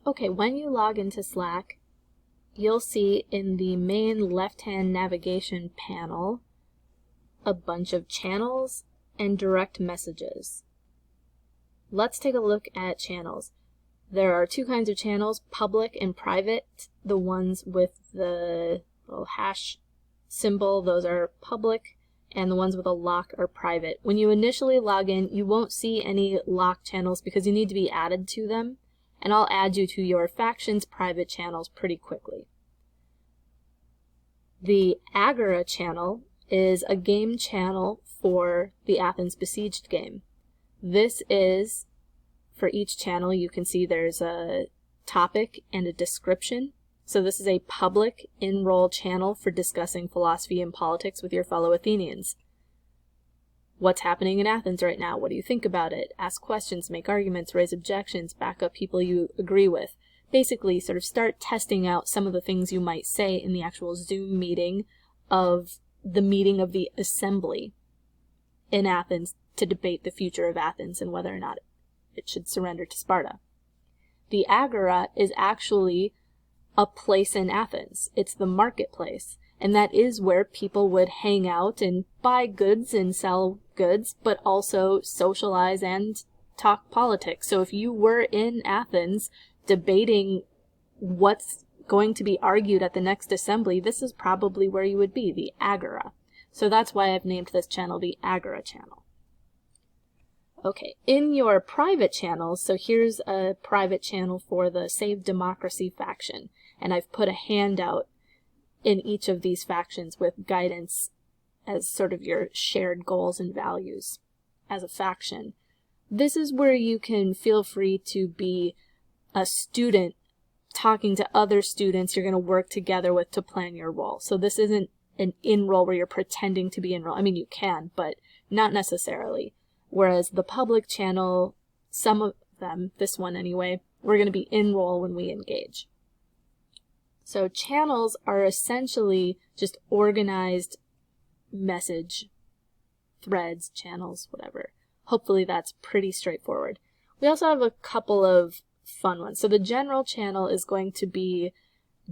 Okay, when you log into Slack, you'll see in the main left-hand navigation panel a bunch of channels and direct messages. Let's take a look at channels. There are two kinds of channels, public and private. The ones with the little hash symbol, those are public, and the ones with a lock are private. When you initially log in, you won't see any locked channels because you need to be added to them, and I'll add you to your faction's private channels pretty quickly. The Agora channel is a game channel for the Athens Besieged game. This is, for each channel, you can see there's a topic and a description. So this is a public in-role channel for discussing philosophy and politics with your fellow Athenians. What's happening in Athens right now? What do you think about it? Ask questions, make arguments, raise objections, back up people you agree with. Basically, sort of start testing out some of the things you might say in the actual Zoom meeting of the assembly in Athens to debate the future of Athens and whether or not it should surrender to Sparta. The Agora is actually a place in Athens. It's the marketplace, and that is where people would hang out and buy goods and sell goods, but also socialize and talk politics. So if you were in Athens debating what's going to be argued at the next assembly, this is probably where you would be, the Agora. So that's why I've named this channel the Agora channel. Okay, in your private channels, so here's a private channel for the Save Democracy faction, and I've put a handout in each of these factions with guidance as sort of your shared goals and values as a faction. This is where you can feel free to be a student talking to other students you're going to work together with to plan your role. So this isn't an in-role where you're pretending to be in-role. I mean, you can, but not necessarily. Whereas the public channel, some of them, this one anyway, we're going to be in-role when we engage. So channels are essentially just organized message threads, channels, whatever. Hopefully that's pretty straightforward. We also have a couple of fun ones. So the general channel is going to be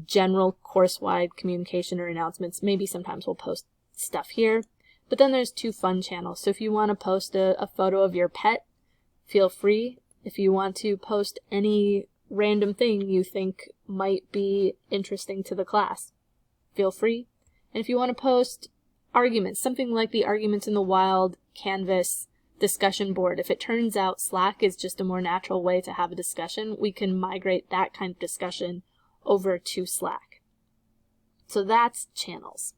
general course-wide communication or announcements. Maybe sometimes we'll post stuff here. But then there's two fun channels. So if you want to post a photo of your pet, feel free. If you want to post any random thing you think might be interesting to the class, feel free. And if you want to post arguments, something like the Arguments in the Wild Canvas discussion board, if it turns out Slack is just a more natural way to have a discussion, we can migrate that kind of discussion over to Slack. So that's channels.